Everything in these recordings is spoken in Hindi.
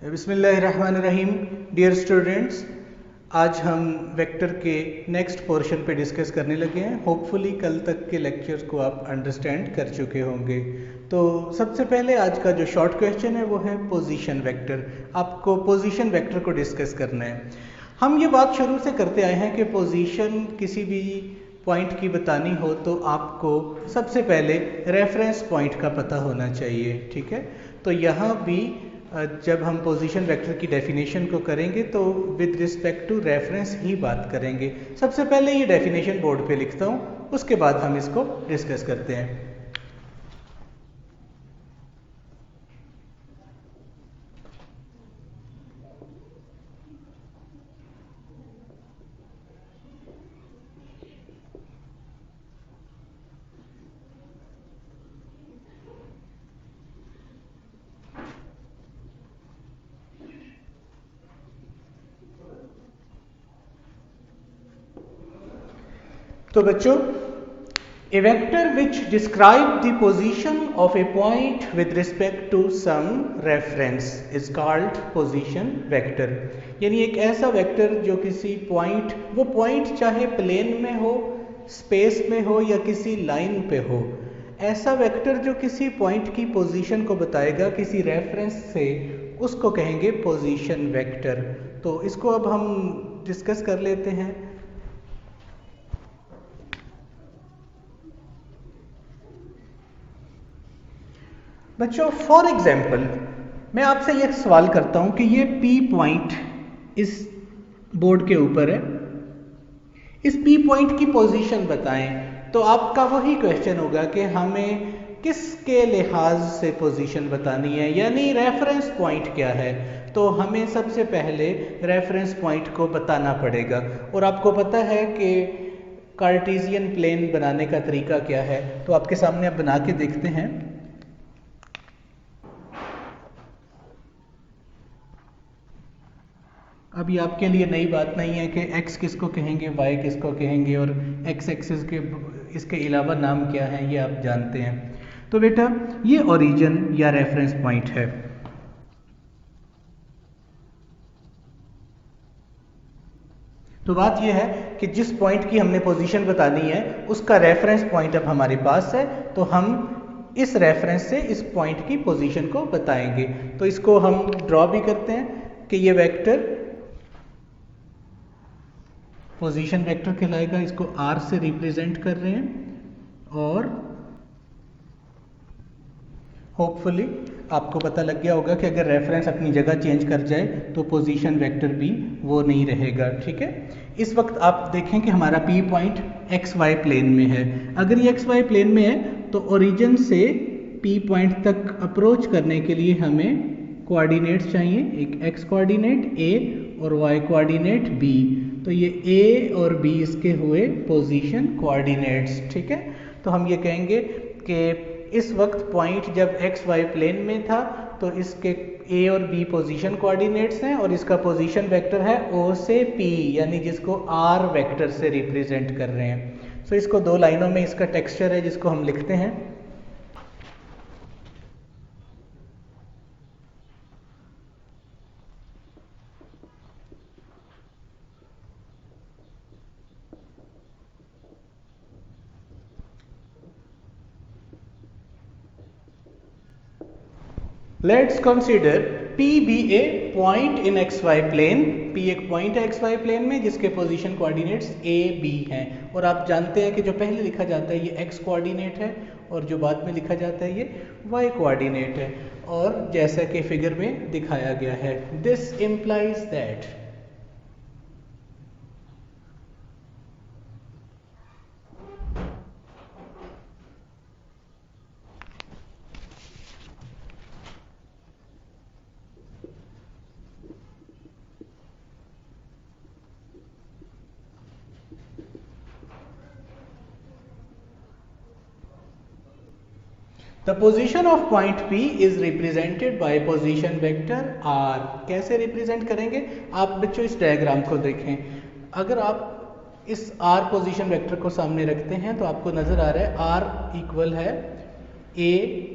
बिस्मिल्लाहिर्रहमानिर्रहीम। डियर स्टूडेंट्स, आज हम वेक्टर के नेक्स्ट पोर्शन पे डिस्कस करने लगे हैं। होपफुली कल तक के लेक्चर्स को आप अंडरस्टैंड कर चुके होंगे। तो सबसे पहले आज का जो शॉर्ट क्वेश्चन है वो है पोजीशन वेक्टर। आपको पोजीशन वेक्टर को डिस्कस करना है। हम ये बात शुरू से करते आए हैं कि पोजीशन किसी भी पॉइंट की बतानी हो तो आपको सबसे पहले रेफरेंस पॉइंट का पता होना चाहिए। ठीक है, तो यहाँ भी जब हम पोजीशन वेक्टर की डेफिनेशन को करेंगे तो विद रिस्पेक्ट टू रेफरेंस ही बात करेंगे। सबसे पहले ये डेफिनेशन बोर्ड पे लिखता हूँ, उसके बाद हम इसको डिस्कस करते हैं। तो बच्चों, a vector which describe the position of a point with respect to some reference is called position vector। यानी एक ऐसा वेक्टर जो किसी पॉइंट, वो पॉइंट चाहे प्लेन में हो, स्पेस में हो या किसी लाइन पे हो, ऐसा वेक्टर जो किसी पॉइंट की पोजीशन को बताएगा किसी रेफरेंस से, उसको कहेंगे पोजीशन वेक्टर। तो इसको अब हम डिस्कस कर लेते हैं। बच्चों, फॉर एग्जाम्पल मैं आपसे ये सवाल करता हूं कि ये P पॉइंट इस बोर्ड के ऊपर है, इस P पॉइंट की पोजीशन बताएं। तो आपका वही क्वेश्चन होगा कि हमें किसके लिहाज से पोजीशन बतानी है, यानी रेफरेंस पॉइंट क्या है। तो हमें सबसे पहले रेफरेंस पॉइंट को बताना पड़ेगा। और आपको पता है कि कार्टेशियन प्लेन बनाने का तरीका क्या है, तो आपके सामने अब बना के देखते हैं। अभी आपके लिए नई बात नहीं है कि x किसको कहेंगे, y किसको कहेंगे और x एक्सिस के इसके अलावा नाम क्या है, ये आप जानते हैं। तो बेटा, ये ओरिजिन या रेफरेंस पॉइंट है। तो बात यह है कि जिस पॉइंट की हमने पोजीशन बतानी है उसका रेफरेंस पॉइंट अब हमारे पास है, तो हम इस रेफरेंस से इस पॉइंट की पोजीशन को बताएंगे। तो इसको हम ड्रॉ भी करते हैं कि ये वेक्टर पोजीशन वेक्टर कहलाएगा। इसको R से रिप्रेजेंट कर रहे हैं और होपफुली आपको पता लग गया होगा कि अगर रेफरेंस अपनी जगह चेंज कर जाए तो पोजीशन वेक्टर भी वो नहीं रहेगा। ठीक है, इस वक्त आप देखें कि हमारा P पॉइंट XY प्लेन में है। अगर ये XY प्लेन में है तो ओरिजिन से P पॉइंट तक अप्रोच करने के लिए हमें कोऑर्डिनेट्स चाहिए, एक X कोऑर्डिनेट A और Y कोऑर्डिनेट B। तो ये A और B इसके हुए पोजीशन कोऑर्डिनेट्स। ठीक है, तो हम ये कहेंगे कि इस वक्त पॉइंट जब XY प्लेन में था तो इसके A और B पोजीशन कोऑर्डिनेट्स हैं और इसका पोजीशन वेक्टर है O से P, यानी जिसको R वेक्टर से रिप्रेजेंट कर रहे हैं। सो इसको दो लाइनों में इसका टेक्सचर है जिसको हम लिखते हैं। Let's consider P be a point in XY plane। P एक पॉइंट है XY प्लेन में जिसके पोजीशन कोऑर्डिनेट्स A, B हैं। और आप जानते हैं कि जो पहले लिखा जाता है ये X कोऑर्डिनेट है और जो बाद में लिखा जाता है ये Y कोऑर्डिनेट है। और जैसा कि फिगर में दिखाया गया है, this implies that The position of point P is represented by position vector R। कैसे रिप्रेजेंट करेंगे आप बच्चों, इस डायग्राम को देखें। अगर आप इस R पोजीशन वेक्टर को सामने रखते हैं तो आपको नजर आ रहा है R इक्वल है A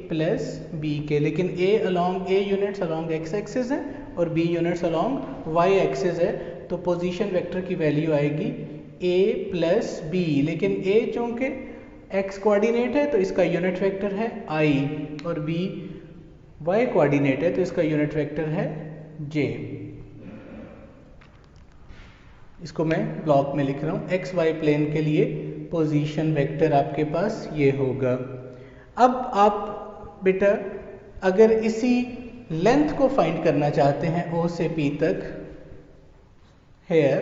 प्लस B के, लेकिन A units along x axis है और b units along y axis है, तो पोजीशन वेक्टर की वैल्यू आएगी a प्लस बी, लेकिन a चूंकि x कोऑर्डिनेट है तो इसका यूनिट वेक्टर है i, और b y कोऑर्डिनेट है तो इसका यूनिट वेक्टर है j। इसको मैं ब्लॉक में लिख रहा हूँ। एक्स वाई प्लेन के लिए पोजीशन वेक्टर आपके पास ये होगा। अब आप बेटा अगर इसी लेंथ को फाइंड करना चाहते हैं O से P तक हेयर,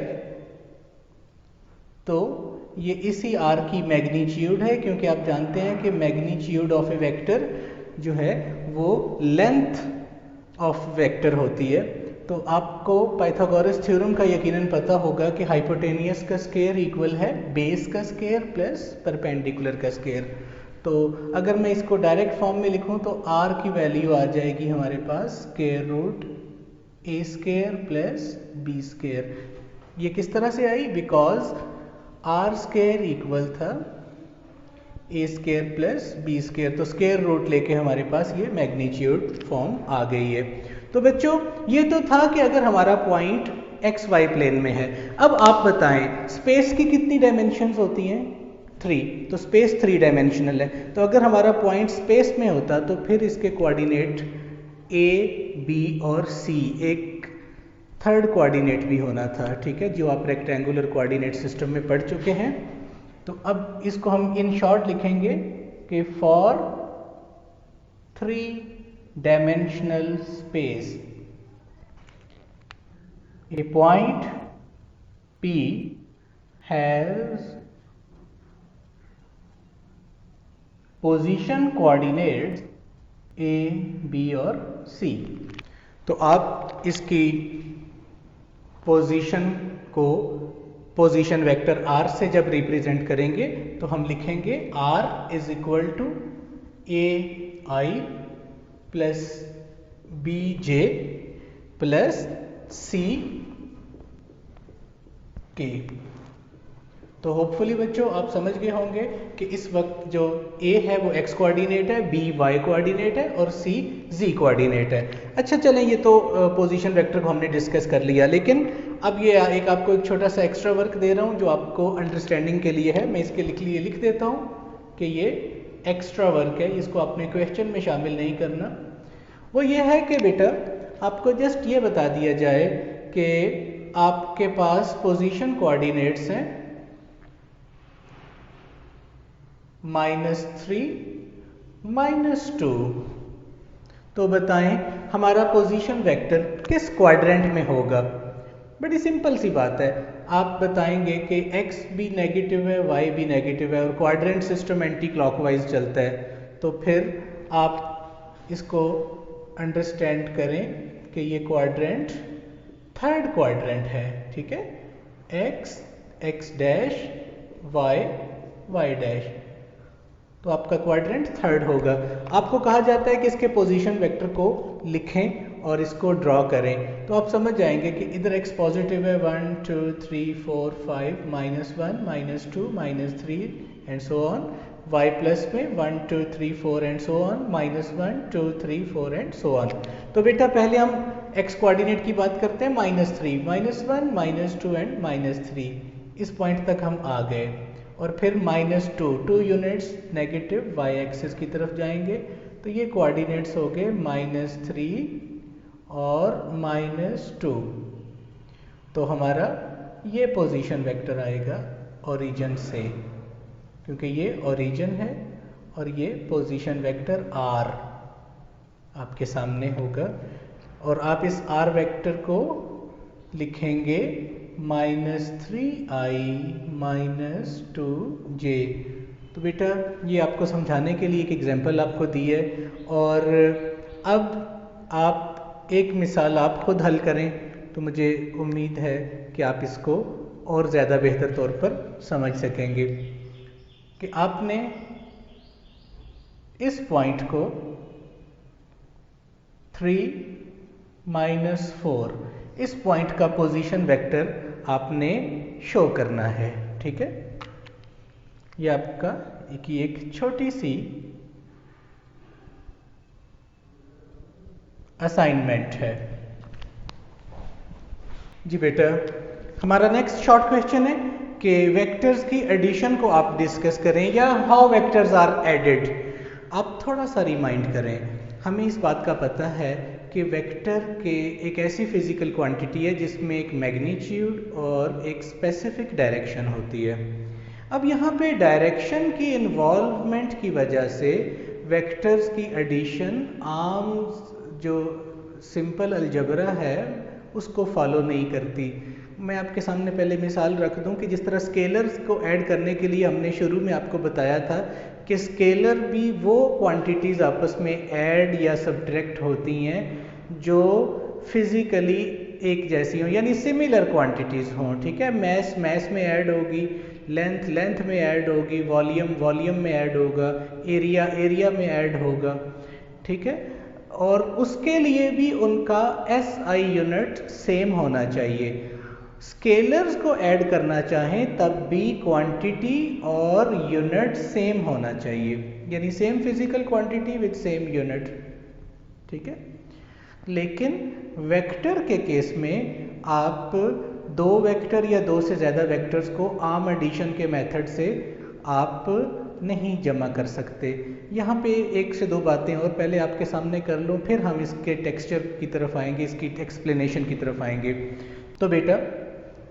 तो ये इसी R की मैग्नीट्यूड है, क्योंकि आप जानते हैं कि मैग्नीट्यूड ऑफ ए वेक्टर जो है वो लेंथ ऑफ वेक्टर होती है। तो आपको पाइथागोरस थ्योरम का यकीनन पता होगा कि हाइपोटेनियस का स्क्वायर इक्वल है बेस का स्क्वायर प्लस परपेंडिकुलर का स्क्वायर। तो अगर मैं इसको डायरेक्ट फॉर्म में लिखूं तो r की वैल्यू आ जाएगी हमारे पास square root a square plus b square. ये किस तरह से आई? बिकॉज r स्क्वायर इक्वल था a square plus b square, तो स्क्वायर रूट लेके हमारे पास ये मैग्नीट्यूड फॉर्म आ गई है। तो बच्चों ये तो था कि अगर हमारा पॉइंट एक्स वाई प्लेन में है। अब आप बताएं स्पेस की कितनी डायमेंशंस होती हैं? 3। तो स्पेस 3 डायमेंशनल है। तो अगर हमारा पॉइंट स्पेस में होता तो फिर इसके कोऑर्डिनेट a, b और c, एक थर्ड कोऑर्डिनेट भी होना था, ठीक है, जो आप रेक्टेंगुलर कोऑर्डिनेट सिस्टम में पढ़ चुके हैं। तो अब इसको हम इन शॉर्ट लिखेंगे कि for 3 dimensional space a point P has position coordinates A, B और C। तो आप इसकी पोजीशन को पोजीशन वेक्टर R से जब रिप्रेजेंट करेंगे तो हम लिखेंगे R is equal to AI plus BJ plus CK। तो होपफुली बच्चों आप समझ गए होंगे कि इस वक्त जो A है वो x कोऑर्डिनेट है, B y कोऑर्डिनेट है और C z कोऑर्डिनेट है। अच्छा चलें, ये तो पोजीशन वेक्टर को हमने डिस्कस कर लिया, लेकिन अब ये एक आपको एक छोटा सा एक्स्ट्रा वर्क दे रहा हूँ जो आपको अंडरस्टैंडिंग के लिए है। मैं इसके लिए लिख देता हूँ कि ये एक्स्ट्रा वर्क है, इसको आपने क्वेश्चन में शामिल नहीं करना। वो ये है कि बेटा आपको जस्ट ये बता दिया जाए कि आपके पास पोजीशन कोऑर्डिनेट्स हैं -3 -2। तो बताएं हमारा पोजीशन वेक्टर किस क्वाड्रेंट में होगा? बड़ी सिंपल सी बात है, आप बताएंगे कि x भी नेगेटिव है, y भी नेगेटिव है और क्वाड्रेंट सिस्टम एंटी क्लॉकवाइज चलता है। तो फिर आप इसको अंडरस्टैंड करें कि ये क्वाड्रेंट थर्ड क्वाड्रेंट है, ठीक है, x x dash y y dash, तो आपका क्वाड्रेंट थर्ड होगा। आपको कहा जाता है कि इसके पोजीशन वेक्टर को लिखें और इसको ड्रॉ करें, तो आप समझ जाएंगे कि इधर x पॉजिटिव है 1 2 3 4 5 -1 -2 -3 and so on, y plus में 1 2 3 4 and so on, -1 2 3 4 and so on. तो बेटा पहले हम x कोऑर्डिनेट की बात करते हैं -3 -1 -2 एंड -3, इस पॉइंट तक हम आ गए। और फिर -2 यूनिट्स नेगेटिव y एक्सिस की तरफ जाएंगे, तो ये कोऑर्डिनेट्स हो गए -3 और -2। तो हमारा ये पोजीशन वेक्टर आएगा ओरिजिन से, क्योंकि ये ओरिजिन है और ये पोजीशन वेक्टर R आपके सामने होगा। और आप इस R वेक्टर को लिखेंगे -3i -2j। तो बेटा ये आपको समझाने के लिए एक एग्जांपल आपको दी है, और अब आप एक मिसाल आप खुद हल करें तो मुझे उम्मीद है कि आप इसको और ज़्यादा बेहतर तौर पर समझ सकेंगे कि आपने इस पॉइंट को 3 -4 इस पॉइंट का पोजीशन वेक्टर आपने शो करना है, ठीक है। ये आपका एक छोटी सी असाइनमेंट है। जी बेटा, हमारा नेक्स्ट शॉर्ट क्वेश्चन है कि वेक्टर्स की एडिशन को आप डिस्कस करें या हाउ वेक्टर्स आर एडेड। आप थोड़ा सा रिमाइंड करें, हमें इस बात का पता है कि वेक्टर के एक ऐसी फिजिकल क्वांटिटी है जिसमें एक मैग्नीट्यूड और एक स्पेसिफिक डायरेक्शन होती है। अब यहाँ पे डायरेक्शन की इन्वॉल्वमेंट की वजह से वेक्टर्स की एडिशन आम जो सिंपल अलजबरा है उसको फॉलो नहीं करती। मैं आपके सामने पहले मिसाल रख दूं कि जिस तरह स्केलर्स को ऐड करने के लिए हमने शुरू में आपको बताया था कि स्केलर भी वो क्वांटिटीज़ आपस में ऐड या सब्ट्रैक्ट होती हैं जो फिज़िकली एक जैसी हों, यानी सिमिलर क्वांटिटीज़ हों। ठीक है, मैस मैस में ऐड होगी, लेंथ लेंथ में ऐड होगी, वॉल्यूम वॉल्यूम में ऐड होगा, एरिया एरिया में ऐड होगा। ठीक है, और उसके लिए भी उनका SI यूनिट सेम होना चाहिए। स्केलर्स को ऐड करना चाहें तब भी क्वांटिटी और यूनिट सेम होना चाहिए, यानी same physical quantity with same unit. ठीक है, लेकिन वेक्टर के केस में आप दो वेक्टर या दो से ज़्यादा वेक्टर्स को आर्म एडिशन के मेथड से आप नहीं जमा कर सकते। यहाँ पे एक से दो बातें और पहले आपके सामने कर लूँ, फिर हम इसके टेक्सचर की तरफ आएंगे, इसकी एक्सप्लेनेशन की तरफ आएंगे। तो बेटा,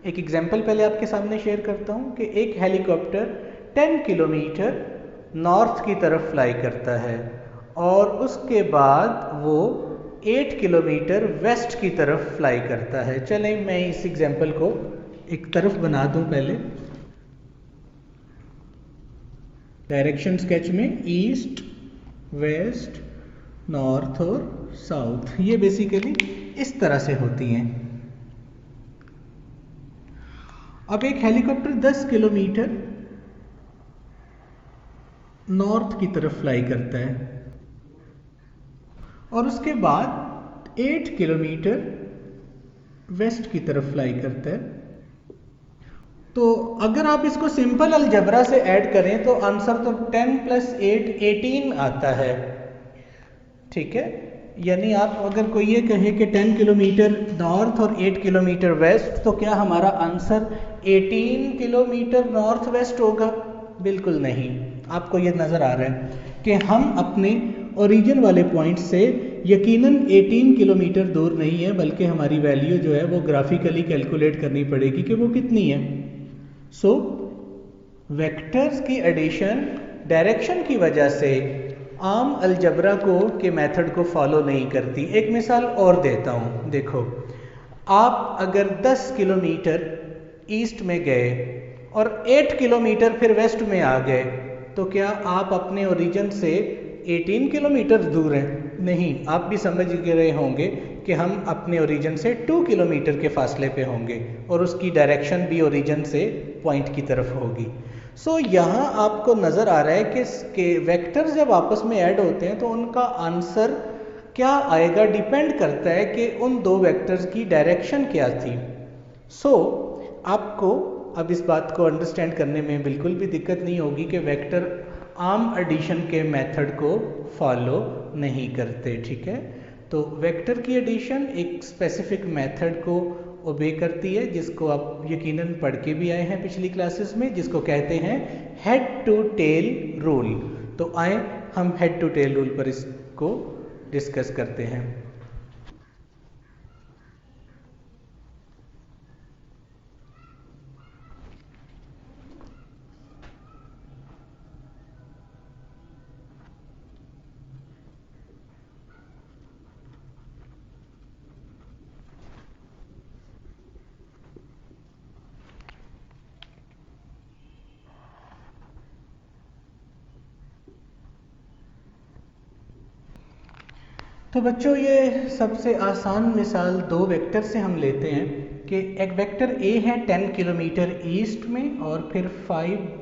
एक एग्जांपल पहले आपके सामने शेयर करता हूँ कि एक हेलीकॉप्टर 10 किलोमीटर नॉर्थ की तरफ फ्लाई करता है और उसके बाद वो 8 किलोमीटर वेस्ट की तरफ फ्लाई करता है। चलें मैं इस एग्जांपल को एक तरफ बना दूं। पहले डायरेक्शन स्केच में ईस्ट, वेस्ट, नॉर्थ और साउथ, ये बेसिकली इस तरह से होती हैं। अब एक हेलीकॉप्टर 10 किलोमीटर नॉर्थ की तरफ फ्लाई करता है और उसके बाद 8 किलोमीटर वेस्ट की तरफ फ्लाई करता है। तो अगर आप इसको सिंपल अलजबरा से ऐड करें तो आंसर तो 10 + 8 18 आता है। ठीक है, यानी आप अगर कोई ये कहे कि 10 किलोमीटर नॉर्थ और 8 किलोमीटर वेस्ट, तो क्या हमारा आंसर 18 किलोमीटर नॉर्थ वेस्ट होगा? बिल्कुल नहीं। आपको ये नज़र आ रहा है कि हम अपने ओरिजिन वाले पॉइंट से यकीनन 18 किलोमीटर दूर नहीं है, बल्कि हमारी वैल्यू जो है वो ग्राफिकली कैलकुलेट करनी पड़ेगी कि वो कितनी है। सो वेक्टर्स की एडिशन डायरेक्शन की वजह से आम अलजबरा के मेथड को फॉलो नहीं करती। एक मिसाल और देता हूँ, देखो, आप अगर 10 किलोमीटर ईस्ट में गए और 8 किलोमीटर फिर वेस्ट में आ गए, तो क्या आप अपने ओरिजिन से 18 किलोमीटर दूर हैं? नहीं, आप भी समझ गए होंगे कि हम अपने ओरिजिन से 2 किलोमीटर के फासले पे होंगे और उसकी डायरेक्शन भी ओरिजिन से पॉइंट की तरफ होगी। सो यहाँ आपको नज़र आ रहा है कि वेक्टर्स जब आपस में ऐड होते हैं तो उनका आंसर क्या आएगा डिपेंड करता है कि उन दो वेक्टर्स की डायरेक्शन क्या थी। सो आपको अब इस बात को अंडरस्टैंड करने में बिल्कुल भी दिक्कत नहीं होगी कि वेक्टर आर्म एडिशन के मेथड को फॉलो नहीं करते। ठीक है, तो वेक्टर की एडिशन एक स्पेसिफिक मेथड को ओबे करती है, जिसको आप यकीनन पढ़ के भी आए हैं पिछली क्लासेस में, जिसको कहते हैं हेड टू टेल रूल। तो आए हम हेड टू टेल रूल पर इसको डिस्कस करते हैं। तो बच्चों, ये सबसे आसान मिसाल दो वेक्टर से हम लेते हैं कि एक वेक्टर A है 10 किलोमीटर ईस्ट में और फिर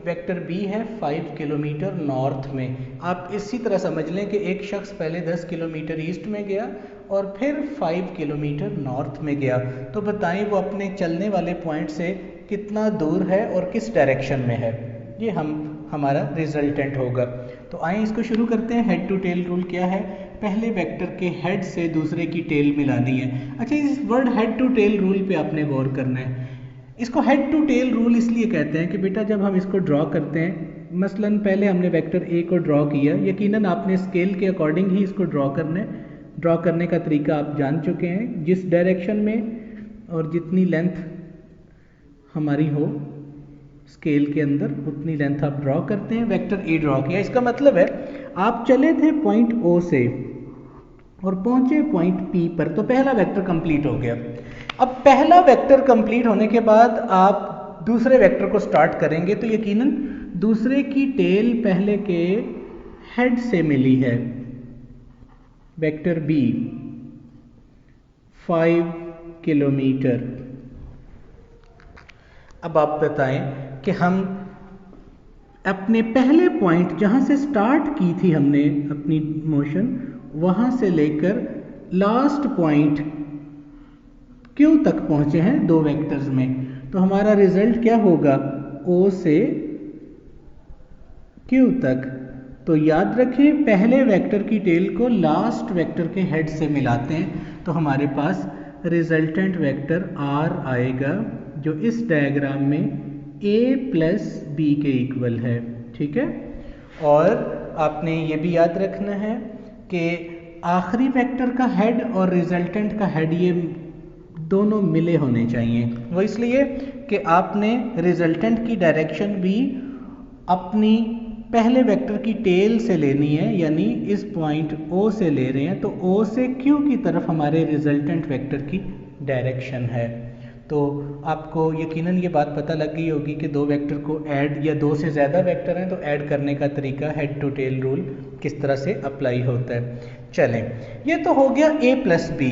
वेक्टर B है 5 किलोमीटर नॉर्थ में। आप इसी तरह समझ लें कि एक शख्स पहले 10 किलोमीटर ईस्ट में गया और फिर 5 किलोमीटर नॉर्थ में गया। तो बताएं वो अपने चलने वाले पॉइंट से कितना दूर है और किस डायरेक्शन में है, ये हमारा रिजल्टेंट होगा। तो आइए इसको शुरू करते हैं। हेड टू टेल रूल क्या है? पहले वेक्टर के हेड से दूसरे की टेल मिलानी है। अच्छा, इस word head to tail rule पे आपने गौर करना है। इसको हेड टू टेल रूल इसलिए कहते हैं कि बेटा जब हम इसको ड्रॉ करते हैं, मसलन पहले हमने वेक्टर ए को ड्रॉ किया, यकीनन आपने स्केल के अकॉर्डिंग ही इसको ड्रॉ करना है। ड्रॉ करने का तरीका आप जान चुके हैं, जिस डायरेक्शन में और जितनी लेंथ हमारी हो स्केल के अंदर उतनी लेंथ आप ड्रॉ करते हैं। वेक्टर ए ड्रॉ किया, इसका मतलब है आप चले थे पॉइंट ओ से और पहुंचे पॉइंट पी पर, तो पहला वेक्टर कंप्लीट हो गया। अब पहला वेक्टर कंप्लीट होने के बाद आप दूसरे वेक्टर को स्टार्ट करेंगे तो यकीनन दूसरे की टेल पहले के हेड से मिली है। Vector B 5 kilometre. अब आप बताएं कि हम अपने पहले पॉइंट जहां से स्टार्ट की थी हमने अपनी मोशन, वहां से लेकर लास्ट पॉइंट Q तक पहुंचे हैं दो वेक्टर्स में, तो हमारा रिजल्ट क्या होगा? O से Q तक। तो याद रखें, पहले वेक्टर की टेल को लास्ट वेक्टर के हेड से मिलाते हैं तो हमारे पास रिजल्टेंट वेक्टर R आएगा, जो इस डायग्राम में A प्लस B के इक्वल है। ठीक है, और आपने ये भी याद रखना है कि आखिरी वेक्टर का हेड और रिजल्टेंट का हेड ये दोनों मिले होने चाहिए। वो इसलिए कि आपने रिजल्टेंट की डायरेक्शन भी अपनी पहले वेक्टर की टेल से लेनी है, यानी इस पॉइंट O से ले रहे हैं तो O से Q की तरफ हमारे रिजल्टेंट वेक्टर की डायरेक्शन है। तो आपको यकीनन ये बात पता लग गई होगी कि दो वेक्टर को ऐड, या दो से ज़्यादा वेक्टर हैं तो ऐड करने का तरीका हेड टू टेल रूल किस तरह से अप्लाई होता है। चलें, ये तो हो गया A प्लस बी।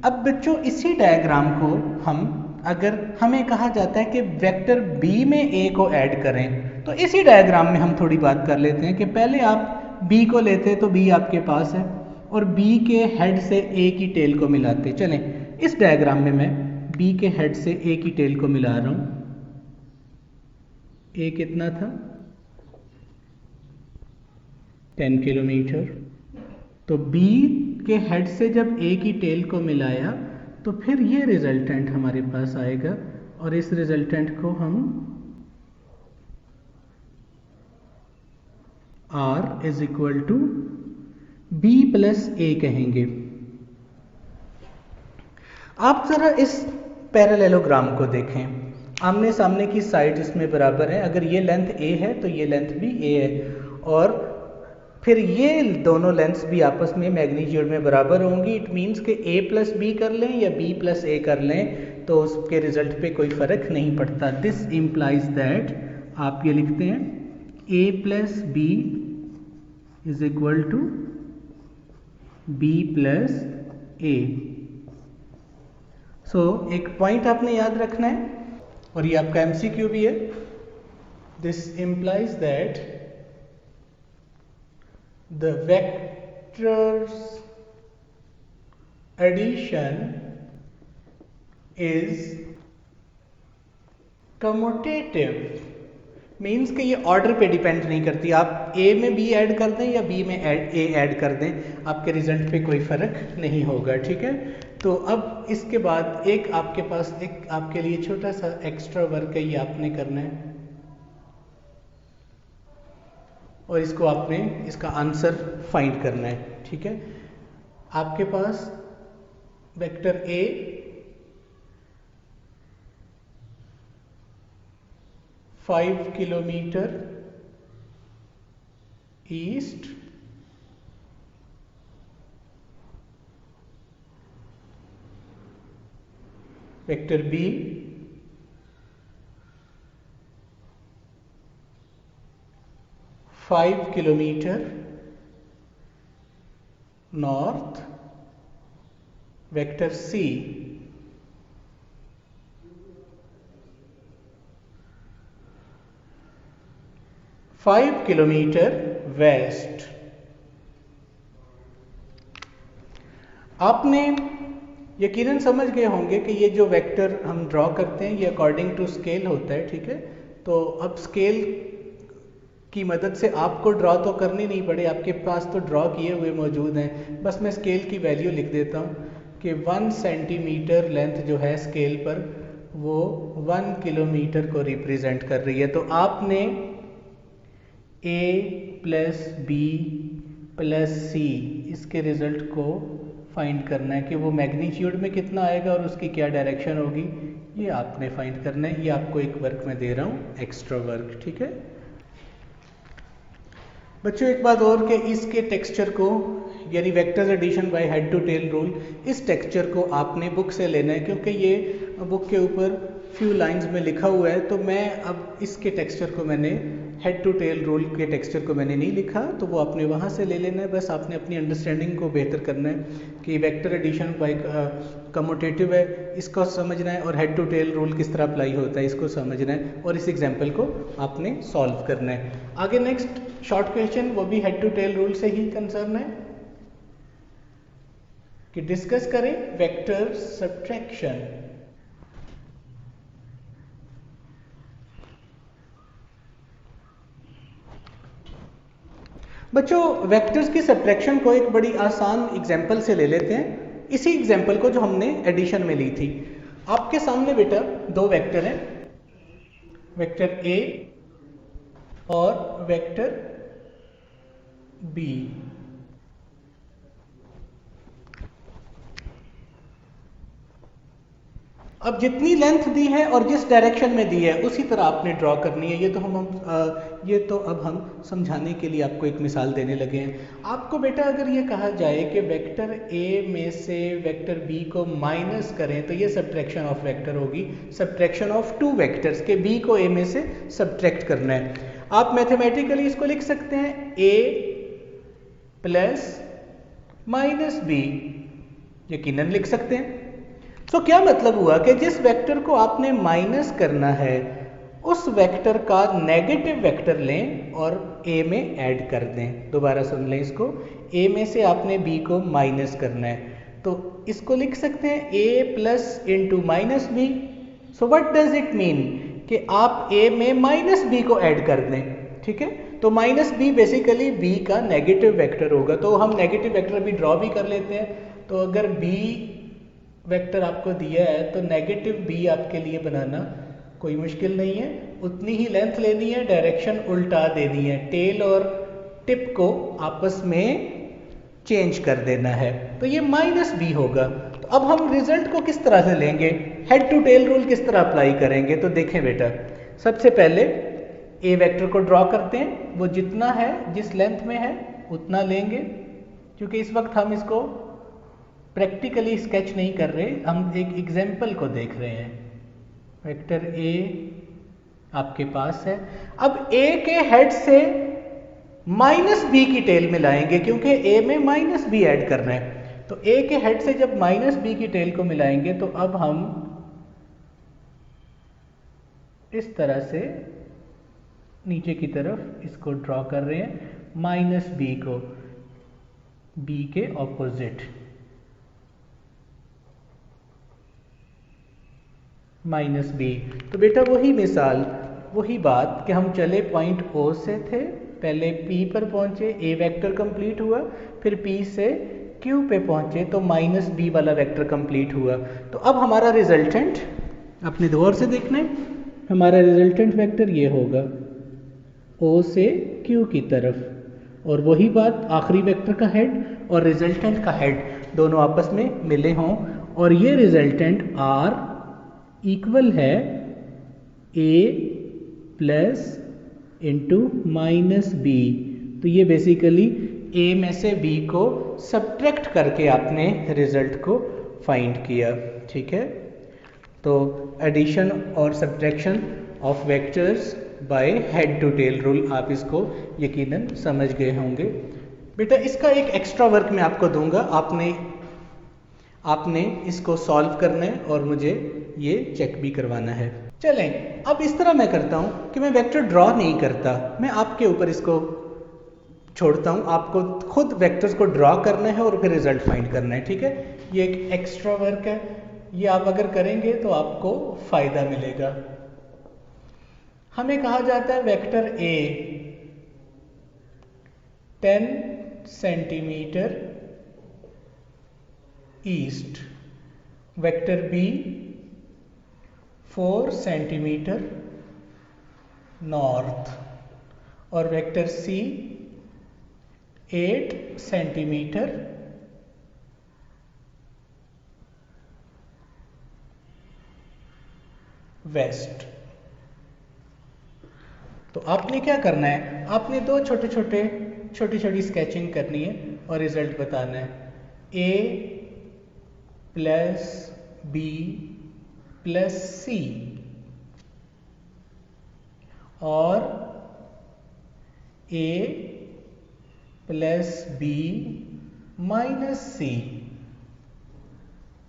अब बच्चों इसी डायग्राम को हम, अगर हमें कहा जाता है कि वेक्टर B में A को ऐड करें, तो इसी डायग्राम में हम थोड़ी बात कर लेते हैं कि पहले आप B को लेते तो B आपके पास है और B के हेड से A की टेल को मिलाते। चलें, इस डायग्राम में मैं B के हेड से A की टेल को मिला रहा हूं। A कितना था? 10 किलोमीटर। तो B के हेड से जब A की टेल को मिलाया तो फिर ये रिजल्टेंट हमारे पास आएगा, और इस रिजल्टेंट को हम R is equal to B plus A कहेंगे। आप जरा इस पैरेललोग्राम को देखें, आमने सामने की साइड इसमें बराबर है। अगर ये लेंथ A है तो ये लेंथ भी A है, और फिर ये दोनों लेंथ्स भी आपस में मैग्नीट्यूड में बराबर होंगी। इट मीन्स कि A प्लस B कर लें या B प्लस A कर लें तो उसके रिजल्ट पे कोई फर्क नहीं पड़ता। दिस इम्प्लाइज दैट, आप ये लिखते हैं A plus B is equal to B plus A। So एक पॉइंट आपने याद रखना है, और ये आपका MCQ भी है। This implies that the vectors addition is commutative, means कि ये ऑर्डर पे डिपेंड नहीं करती। आप A में B ऐड कर दें या B में A ऐड कर दें, आपके रिजल्ट पे कोई फर्क नहीं होगा। ठीक है, तो अब इसके बाद एक आपके पास एक आपके लिए छोटा सा एक्स्ट्रा वर्क है, ये आपने करना है, और इसको आपने इसका आंसर फाइंड करना है। ठीक है, आपके पास vector A 5 kilometre east, vector B 5 kilometre north, vector C 5 kilometre west. आपने यकीनन समझ गए होंगे कि ये जो वेक्टर हम ड्रॉ करते हैं ये अकॉर्डिंग टू स्केल होता है। ठीक है, तो अब स्केल की मदद से आपको ड्रॉ तो करनी नहीं पड़े, आपके पास तो ड्रॉ किए हुए मौजूद हैं। बस मैं स्केल की वैल्यू लिख देता हूँ कि 1 सेंटीमीटर लेंथ जो है स्केल पर वो 1 किलोमीटर को रिप्रेजेंट कर रही है। तो आपने a प्लस बी प्लस सी इसके रिजल्ट को फाइंड करना है कि वो मैग्नीट्यूड में कितना आएगा और उसकी क्या डायरेक्शन होगी, ये आपने फाइंड करना है। ये आपको एक वर्क में दे रहा हूँ, एक्स्ट्रा वर्क, ठीक है बच्चों। एक बात और कि इसके टेक्सचर को यानी vectors addition by head to tail rule, इस टेक्सचर को आपने बुक से लेना है क्योंकि ये बुक के ऊपर फ्यू लाइंस में लिखा हुआ है। तो मैं अब इसके टेक्सचर को मैंने हेड टू टेल रूल के टेक्सचर को मैंने नहीं लिखा, तो वो आपने वहाँ से ले लेना है। बस आपने अपनी अंडरस्टैंडिंग को बेहतर करना है कि वेक्टर एडिशन बाय कम्यूटेटिव है, इसको समझना है, और हेड टू टेल रूल किस तरह अप्लाई होता है इसको समझना है, और इस एग्जाम्पल को आपने सॉल्व करना है। आगे नेक्स्ट शॉर्ट क्वेश्चन, वो भी हेड टू टेल रूल से ही कंसर्न है कि डिस्कस करें वेक्टर सब्ट्रैक्शन। बच्चों वेक्टर्स की सब्ट्रैक्शन को एक बड़ी आसान एग्जांपल से ले लेते हैं, इसी एग्जांपल को जो हमने एडिशन में ली थी। आपके सामने बेटा दो वेक्टर हैं, वेक्टर ए और वेक्टर बी। अब जितनी लेंथ दी है और जिस डायरेक्शन में दी है उसी तरह आपने ड्रॉ करनी है। ये तो अब हम समझाने के लिए आपको एक मिसाल देने लगे हैं। आपको बेटा अगर ये कहा जाए कि वेक्टर ए में से वेक्टर बी को माइनस करें तो ये सब्ट्रैक्शन ऑफ वेक्टर होगी, सब्ट्रैक्शन ऑफ टू वेक्टर्स के बी को ए में से सब्ट्रैक्ट करना है। आप मैथमेटिकली इसको लिख सकते हैं ए प्लस माइनस बी, यकीनन लिख सकते हैं। तो क्या मतलब हुआ कि जिस वेक्टर को आपने माइनस करना है उस वेक्टर का नेगेटिव वेक्टर लें और ए में ऐड कर दें। दोबारा सुन लें इसको, ए में से आपने बी को माइनस करना है तो इसको लिख सकते हैं a plus into minus b. So what does it mean कि आप ए में माइनस बी को ऐड कर दें, ठीक है। तो माइनस बी बेसिकली बी का नेगेटिव वेक्टर होगा। तो हम नेगेटिव वेक्टर भी ड्रॉ भी कर लेते हैं। तो अगर बी वेक्टर आपको दिया है तो नेगेटिव बी आपके लिए बनाना कोई मुश्किल नहीं है, उतनी ही लेंथ लेनी है, डायरेक्शन उल्टा देनी है, टेल और टिप को आपस में चेंज कर देना है। तो ये माइनस बी होगा। तो अब हम रिजल्ट को किस तरह से लेंगे, हेड टू टेल रूल किस तरह अप्लाई करेंगे। तो देखें बेटा, सबसे पहले ए वेक्टर को ड्रॉ करते हैं, वो जितना है जिस लेंथ में है उतना लेंगे। क्योंकि इस वक्त हम इसको प्रैक्टिकली स्केच नहीं कर रहे, हम एक एग्जाम्पल को देख रहे हैं। वेक्टर ए आपके पास है। अब ए के हेड से माइनस बी की टेल मिलाएंगे क्योंकि ए में माइनस बी ऐड करना है। तो ए के हेड से जब माइनस बी की टेल को मिलाएंगे तो अब हम इस तरह से नीचे की तरफ इसको ड्रॉ कर रहे हैं, माइनस बी को बी के ऑपोजिट, माइनस बी। तो बेटा वही मिसाल, वही बात कि हम चले पॉइंट ओ से थे, पहले पी पर पहुंचे, ए वेक्टर कंप्लीट हुआ, फिर पी से क्यू पे पहुंचे तो माइनस बी वाला वेक्टर कंप्लीट हुआ। तो अब हमारा रिजल्टेंट अपने गौर से देखना है, हमारा रिजल्टेंट वेक्टर ये होगा ओ से क्यू की तरफ, और वही बात आखिरी वेक्टर का हेड और रिजल्टेंट का हेड दोनों आपस में मिले हों, और ये रिजल्टेंट आर इक्वल है ए प्लस इंटू माइनस बी। तो ये बेसिकली ए में से बी को सब्ट्रैक्ट करके आपने रिजल्ट को फाइंड किया, ठीक है। तो एडिशन और subtraction of vectors by head to tail rule, आप इसको यकीनन समझ गए होंगे। बेटा इसका एक एक्स्ट्रा वर्क मैं आपको दूंगा, आपने इसको सॉल्व करना है और मुझे ये चेक भी करवाना है। चलें, अब इस तरह मैं करता हूँ कि मैं वेक्टर ड्रॉ नहीं करता, मैं आपके ऊपर इसको छोड़ता हूँ, आपको खुद वेक्टर्स को ड्रॉ करना है और फिर रिजल्ट फाइंड करना है, ठीक है। ये एक एक्स्ट्रा वर्क है, ये आप अगर करेंगे तो आपको फायदा मिलेगा। हमें कहा जाता है vector A 10 centimetre east, vector B 4 centimetre north और वेक्टर सी 8 सेंटीमीटर वेस्ट। तो आपने क्या करना है, आपने दो छोटी छोटी स्केचिंग करनी है और रिजल्ट बताना है। ए प्लस बी प्लस सी और ए प्लस बी माइनस सी।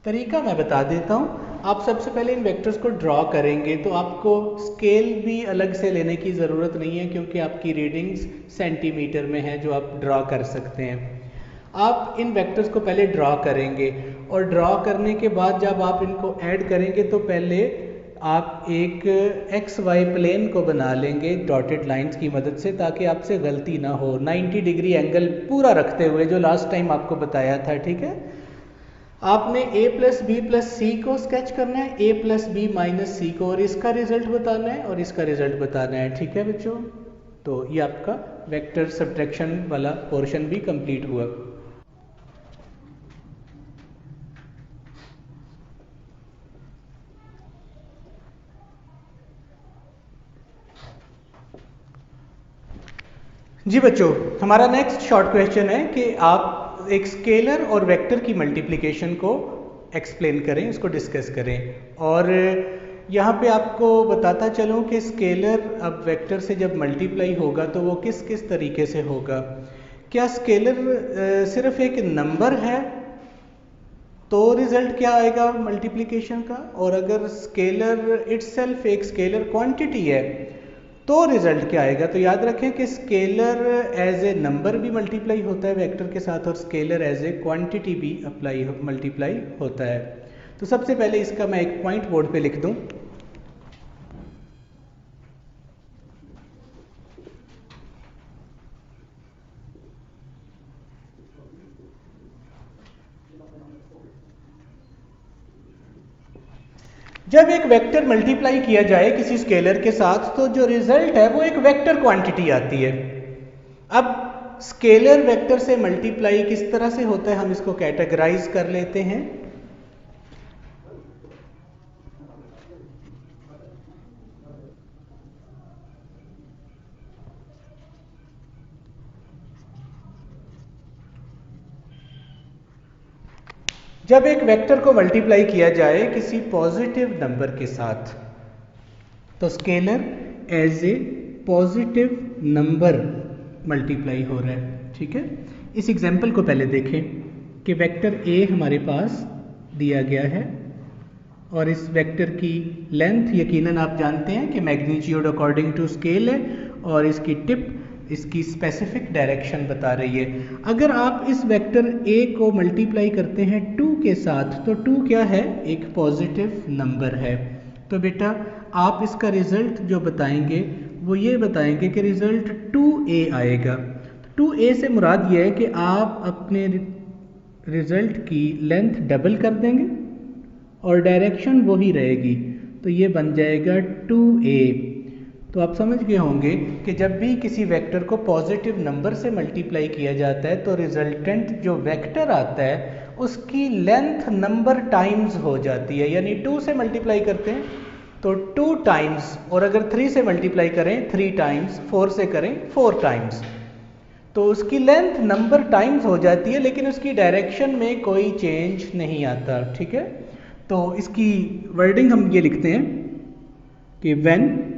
तरीका मैं बता देता हूं। आप सबसे पहले इन वेक्टर्स को ड्रॉ करेंगे तो आपको स्केल भी अलग से लेने की ज़रूरत नहीं है, क्योंकि आपकी रीडिंग्स सेंटीमीटर में है जो आप ड्रॉ कर सकते हैं। आप इन वेक्टर्स को पहले ड्रॉ करेंगे और ड्रॉ करने के बाद जब आप इनको ऐड करेंगे तो पहले आप एक एक्स वाई प्लेन को बना लेंगे डॉटेड लाइंस की मदद से, ताकि आपसे गलती ना हो। 90 डिग्री एंगल पूरा रखते हुए, जो लास्ट टाइम आपको बताया था, ठीक है। आपने a प्लस बी प्लस सी को स्केच करना है, a प्लस बी माइनस सी को, और इसका रिजल्ट बताना है और इसका रिजल्ट बताना है, ठीक है बच्चों। तो ये आपका वेक्टर सब्ट्रैक्शन वाला पोर्शन भी कंप्लीट हुआ। जी बच्चों, हमारा नेक्स्ट शॉर्ट क्वेश्चन है कि आप एक स्केलर और वेक्टर की मल्टीप्लिकेशन को एक्सप्लेन करें, इसको डिस्कस करें। और यहाँ पे आपको बताता चलूँ कि स्केलर अब वेक्टर से जब मल्टीप्लाई होगा तो वो किस किस तरीके से होगा। क्या स्केलर सिर्फ एक नंबर है तो रिजल्ट क्या आएगा मल्टीप्लिकेशन का, और अगर स्केलर इटसेल्फ एक स्केलर क्वांटिटी है तो रिजल्ट क्या आएगा। तो याद रखें कि स्केलर एज ए नंबर भी मल्टीप्लाई होता है वेक्टर के साथ, और स्केलर एज ए क्वांटिटी भी मल्टीप्लाई होता है। तो सबसे पहले इसका मैं एक पॉइंट बोर्ड पे लिख दूं। जब एक वेक्टर मल्टीप्लाई किया जाए किसी स्केलर के साथ तो जो रिजल्ट है वो एक वेक्टर क्वांटिटी आती है। अब स्केलर वेक्टर से मल्टीप्लाई किस तरह से होता है हम इसको कैटेगराइज कर लेते हैं। जब एक वेक्टर को मल्टीप्लाई किया जाए किसी पॉजिटिव नंबर के साथ तो scalar as a positive number multiply हो रहा है, ठीक है। इस एग्जाम्पल को पहले देखें कि वेक्टर ए हमारे पास दिया गया है और इस वेक्टर की लेंथ यकीनन आप जानते हैं कि मैग्नीट्यूड अकॉर्डिंग टू स्केल है और इसकी टिप इसकी स्पेसिफिक डायरेक्शन बता रही है। अगर आप इस वेक्टर a को मल्टीप्लाई करते हैं 2 के साथ तो 2 क्या है, एक पॉजिटिव नंबर है। तो बेटा आप इसका रिजल्ट जो बताएंगे वो ये बताएंगे कि रिजल्ट 2a आएगा। 2a से मुराद ये है कि आप अपने रिजल्ट की लेंथ डबल कर देंगे और डायरेक्शन वही रहेगी, तो ये बन जाएगा 2a। तो आप समझ गए होंगे कि जब भी किसी वेक्टर को पॉजिटिव नंबर से मल्टीप्लाई किया जाता है तो रिजल्टेंट जो वेक्टर आता है उसकी लेंथ नंबर टाइम्स हो जाती है। यानी 2 से मल्टीप्लाई करते हैं तो 2 टाइम्स, और अगर 3 से मल्टीप्लाई करें 3 टाइम्स, 4 से करें 4 टाइम्स, तो उसकी लेंथ नंबर टाइम्स हो जाती है लेकिन उसकी डायरेक्शन में कोई चेंज नहीं आता, ठीक है। तो इसकी वर्डिंग हम ये लिखते हैं कि when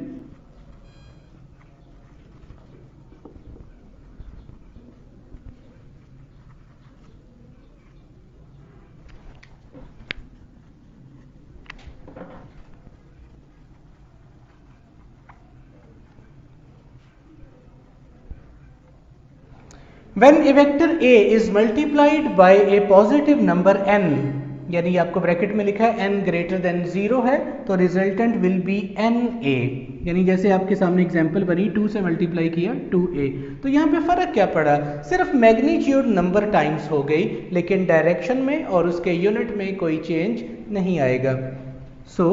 When a vector A is multiplied by a positive number n, यानी आपको ब्रैकेट में लिखा है n ग्रेटर देन 0 है तो रिजल्टेंट विल बी NA, यानी जैसे आपके सामने एग्जांपल बनी 2 से मल्टीप्लाई किया 2A। तो यहाँ पे फर्क क्या पड़ा, सिर्फ मैग्नीट्यूड नंबर टाइम्स हो गई, लेकिन डायरेक्शन में और उसके यूनिट में कोई चेंज नहीं आएगा। सो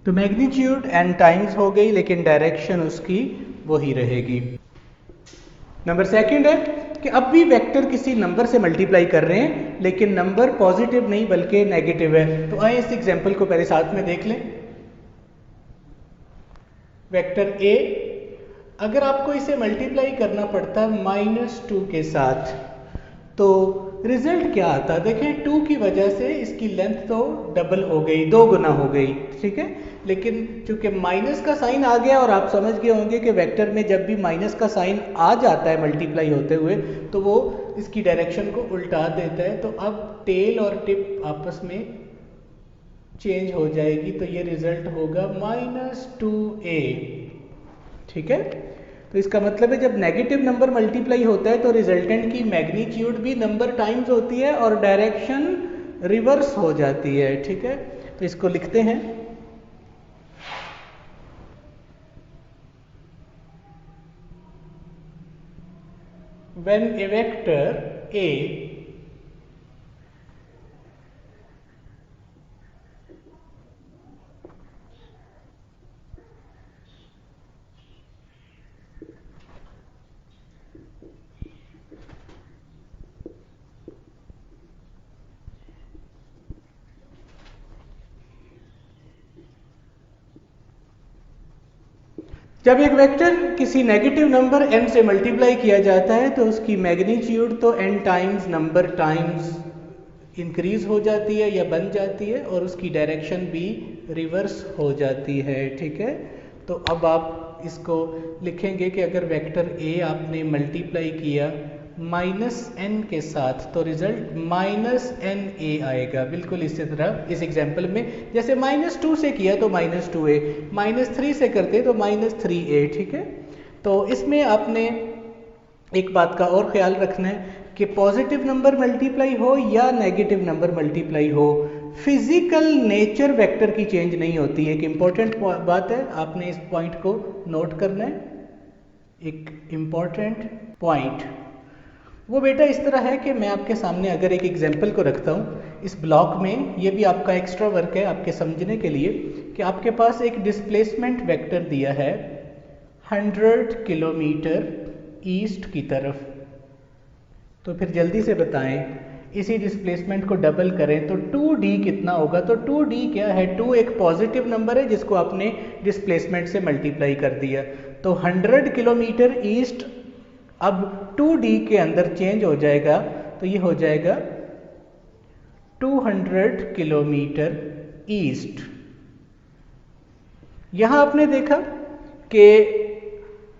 तो मैग्नीट्यूड एंड टाइम्स हो गई, लेकिन डायरेक्शन उसकी वही रहेगी। नंबर सेकंड है कि अब भी वेक्टर किसी नंबर से मल्टीप्लाई कर रहे हैं, लेकिन नंबर पॉजिटिव नहीं बल्कि नेगेटिव है। तो आइए इस एग्जांपल को पहले साथ में देख लें। वेक्टर A, अगर आपको इसे मल्टीप्लाई करना पड़ता -2 के साथ तो रिजल्ट क्या आता, देखें 2 की वजह से इसकी लेंथ तो डबल हो गई, 2 गुना हो गई, ठीक है। लेकिन चूंकि माइनस का साइन आ गया और आप समझ गए होंगे कि वेक्टर में जब भी माइनस का साइन आ जाता है मल्टीप्लाई होते हुए तो वो इसकी डायरेक्शन को उल्टा देता है। तो अब टेल और टिप आपस में चेंज हो जाएगी, तो ये रिजल्ट होगा -2A, ठीक है। तो इसका मतलब है जब नेगेटिव नंबर मल्टीप्लाई होता है तो रिजल्टेंट की मैग्नीट्यूड भी नंबर टाइम्स होती है और डायरेक्शन रिवर्स हो जाती है, ठीक है। तो इसको लिखते हैं, when a vector A जब एक वेक्टर किसी नेगेटिव नंबर n से मल्टीप्लाई किया जाता है तो उसकी मैग्नीट्यूड तो n times number times increase हो जाती है या बन जाती है और उसकी डायरेक्शन भी रिवर्स हो जाती है, ठीक है। तो अब आप इसको लिखेंगे कि अगर वेक्टर A आपने मल्टीप्लाई किया -n के साथ तो रिजल्ट -NA आएगा, बिल्कुल इसी तरह इस एग्जांपल में जैसे -2 से किया तो -2A, -3 से करते तो -3A, ठीक है। तो इसमें आपने एक बात का और ख्याल रखना है कि पॉजिटिव नंबर मल्टीप्लाई हो या नेगेटिव नंबर मल्टीप्लाई हो, फिजिकल नेचर वेक्टर की चेंज नहीं होती है। एक इम्पॉर्टेंट बात है, आपने इस पॉइंट को नोट करना है। एक इम्पॉर्टेंट पॉइंट वो बेटा इस तरह है कि मैं आपके सामने अगर एक एग्जांपल को रखता हूँ इस ब्लॉक में, ये भी आपका एक्स्ट्रा वर्क है आपके समझने के लिए, कि आपके पास एक डिस्प्लेसमेंट वेक्टर दिया है 100 किलोमीटर ईस्ट की तरफ। तो फिर जल्दी से बताएं, इसी डिस्प्लेसमेंट को डबल करें तो 2D कितना होगा। तो 2D क्या है, 2 एक पॉजिटिव नंबर है जिसको आपने डिस्प्लेसमेंट से मल्टीप्लाई कर दिया। तो 100 किलोमीटर ईस्ट अब 2D के अंदर चेंज हो जाएगा, तो ये हो जाएगा 200 किलोमीटर ईस्ट। यहां आपने देखा कि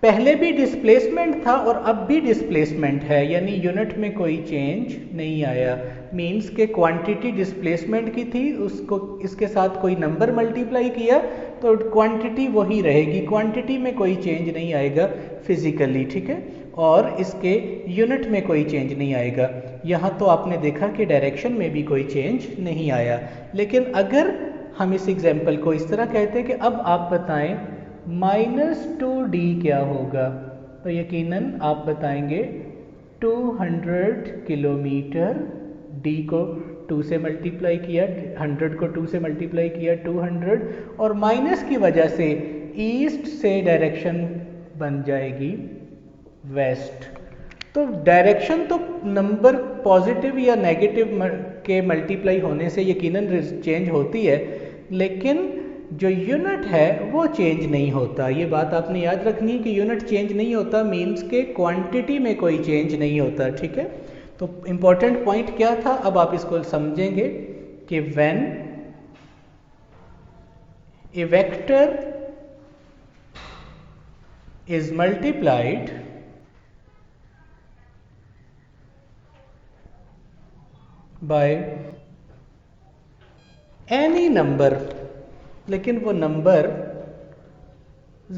पहले भी डिस्प्लेसमेंट था और अब भी डिस्प्लेसमेंट है, यानी यूनिट में कोई चेंज नहीं आया। मींस के क्वांटिटी डिस्प्लेसमेंट की थी, उसको इसके साथ कोई नंबर मल्टीप्लाई किया तो क्वांटिटी वही रहेगी, क्वांटिटी में कोई चेंज नहीं आएगा फिजिकली, ठीक है। और इसके यूनिट में कोई चेंज नहीं आएगा। यहाँ तो आपने देखा कि डायरेक्शन में भी कोई चेंज नहीं आया। लेकिन अगर हम इस एग्जाम्पल को इस तरह कहते हैं कि अब आप बताएं -2D क्या होगा, तो यकीनन आप बताएंगे 200 किलोमीटर, D को 2 से मल्टीप्लाई किया, 100 को 2 से मल्टीप्लाई किया 200, और माइनस की वजह से ईस्ट से डायरेक्शन बन जाएगी वेस्ट। तो डायरेक्शन तो नंबर पॉजिटिव या नेगेटिव के मल्टीप्लाई होने से यकीनन चेंज होती है, लेकिन जो यूनिट है वो चेंज नहीं होता। ये बात आपने याद रखनी है कि यूनिट चेंज नहीं होता मीन्स के क्वांटिटी में कोई चेंज नहीं होता, ठीक है। तो इम्पोर्टेंट पॉइंट क्या था, अब आप इसको समझेंगे कि when A vector is multiplied by any number, लेकिन वो नंबर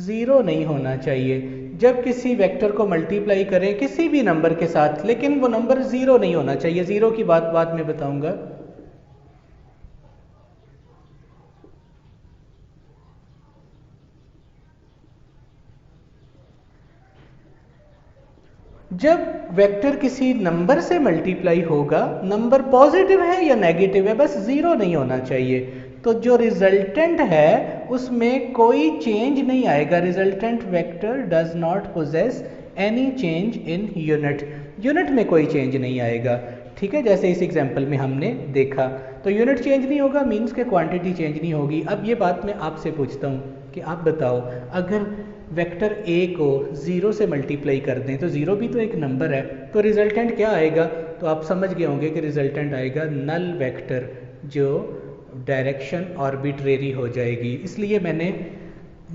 0 नहीं होना चाहिए। जब किसी वेक्टर को मल्टीप्लाई करें किसी भी नंबर के साथ, लेकिन वो नंबर 0 नहीं होना चाहिए। 0 की बात बाद में बताऊंगा। जब वेक्टर किसी नंबर से मल्टीप्लाई होगा, नंबर पॉजिटिव है या नेगेटिव है, बस 0 नहीं होना चाहिए। तो जो रिजल्टेंट है उसमें कोई चेंज नहीं आएगा। Resultant vector does not possess any change in unit. Unit में कोई चेंज नहीं आएगा, ठीक है। जैसे इस एग्जांपल में हमने देखा, तो यूनिट चेंज नहीं होगा, मीन्स के क्वांटिटी चेंज नहीं होगी। अब ये बात मैं आपसे पूछता हूँ कि आप बताओ, अगर वेक्टर a को 0 से मल्टीप्लाई कर दें, तो 0 भी तो एक नंबर है, तो रिजल्टेंट क्या आएगा? तो आप समझ गए होंगे कि रिजल्टेंट आएगा नल वेक्टर, जो डायरेक्शन आर्बिट्रेरी हो जाएगी। इसलिए मैंने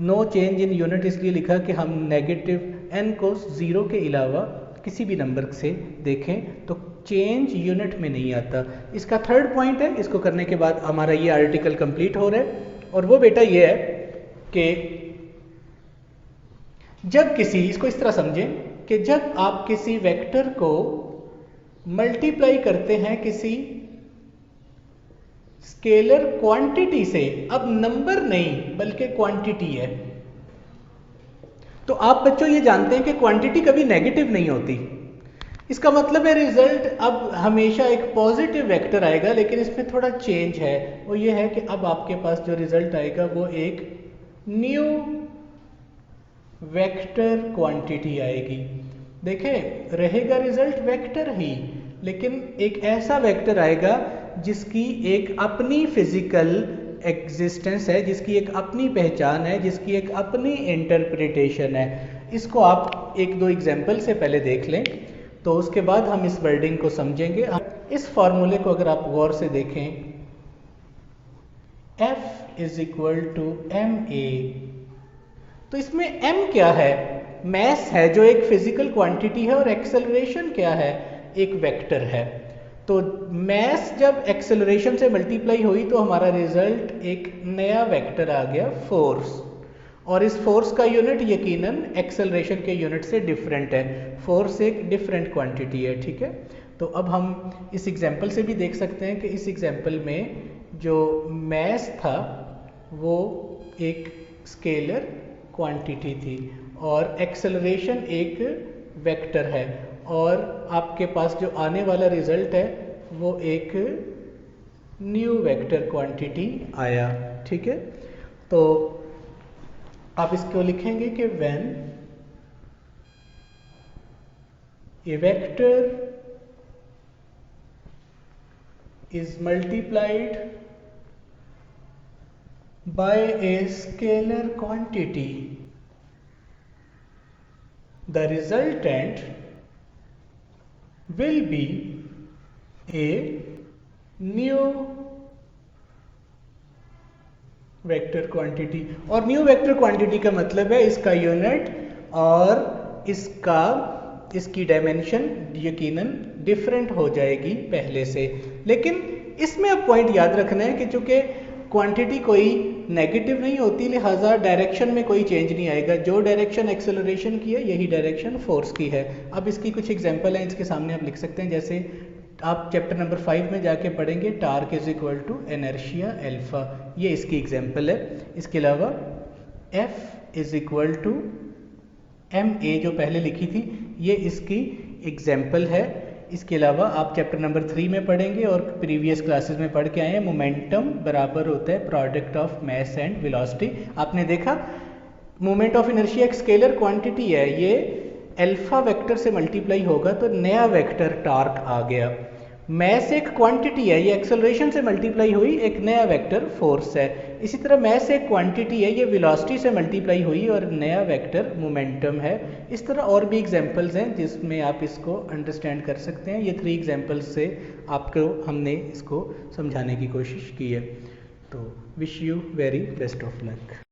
नो चेंज इन यूनिट इसलिए लिखा कि हम नेगेटिव n को 0 के अलावा किसी भी नंबर से देखें तो चेंज यूनिट में नहीं आता। इसका थर्ड पॉइंट है, इसको करने के बाद हमारा ये आर्टिकल कंप्लीट हो रहा है। और वो बेटा ये है कि जब किसी, इसको इस तरह समझें कि जब आप किसी वेक्टर को मल्टीप्लाई करते हैं किसी स्केलर क्वांटिटी से, अब नंबर नहीं बल्कि क्वांटिटी है, तो आप बच्चों ये जानते हैं कि क्वांटिटी कभी नेगेटिव नहीं होती। इसका मतलब है रिजल्ट अब हमेशा एक पॉजिटिव वेक्टर आएगा, लेकिन इसमें थोड़ा चेंज है। वो ये है कि अब आपके पास जो रिजल्ट आएगा वो एक न्यू वेक्टर क्वांटिटी आएगी। देखें, रहेगा रिजल्ट वेक्टर ही, लेकिन एक ऐसा वेक्टर आएगा जिसकी एक अपनी फिजिकल एग्जिस्टेंस है, जिसकी एक अपनी पहचान है, जिसकी एक अपनी इंटरप्रिटेशन है। इसको आप एक दो एग्जाम्पल से पहले देख लें, तो उसके बाद हम इस वर्डिंग को समझेंगे। इस फॉर्मूले को अगर आप गौर से देखें, F is equal to ma, तो इसमें m क्या है? मैस है, जो एक फिजिकल क्वांटिटी है, और एक्सेलरेशन क्या है? एक वेक्टर है। तो मैस जब एक्सेलरेशन से मल्टीप्लाई हुई तो हमारा रिजल्ट एक नया वेक्टर आ गया, फोर्स। और इस फोर्स का यूनिट यकीनन एक्सेलरेशन के यूनिट से डिफरेंट है। फोर्स एक डिफरेंट क्वांटिटी है, ठीक है। तो अब हम इस एग्जांपल से भी देख सकते हैं कि इस एग्जांपल में जो मैस था वो एक स्केलर क्वांटिटी थी और एक्सेलरेशन एक वेक्टर है, और आपके पास जो आने वाला रिजल्ट है वो एक न्यू वेक्टर क्वांटिटी आया, ठीक है। तो आप इसको लिखेंगे कि when A vector is multiplied by a scalar quantity, the resultant will be a new vector quantity। और new vector quantity का मतलब है इसका यूनिट और इसकी डायमेंशन यकीनन डिफरेंट हो जाएगी पहले से। लेकिन इसमें अब पॉइंट याद रखना है कि चूंकि क्वांटिटी कोई नेगेटिव नहीं होती, लिहाजा डायरेक्शन में कोई चेंज नहीं आएगा। जो डायरेक्शन एक्सेलरेशन की है यही डायरेक्शन फोर्स की है। अब इसकी कुछ एग्जांपल हैं, इसके सामने आप लिख सकते हैं। जैसे आप चैप्टर नंबर 5 में जाके पढ़ेंगे, torque is equal to inertia alpha, ये इसकी एग्जांपल है। इसके अलावा F is equal to ma जो पहले लिखी थी, ये इसकी एग्जांपल है। इसके अलावा आप चैप्टर नंबर 3 में पढ़ेंगे और प्रीवियस क्लासेस में पढ़ के आए हैं, मोमेंटम बराबर होता है product of mass and velocity. आपने देखा मोमेंट ऑफ इनर्शिया एक स्केलर क्वांटिटी है, ये अल्फा वेक्टर से मल्टीप्लाई होगा तो नया वेक्टर टार्क आ गया। मास एक क्वांटिटी है, ये एक्सेलरेशन से मल्टीप्लाई हुई, एक नया वेक्टर फोर्स है। इसी तरह मास एक क्वांटिटी है, ये वेलोसिटी से मल्टीप्लाई हुई और नया वेक्टर मोमेंटम है। इस तरह और भी एग्जांपल्स हैं जिसमें आप इसको अंडरस्टैंड कर सकते हैं। ये 3 एग्जांपल्स से आपको हमने इसको समझाने की कोशिश की है। तो wish you very best of luck.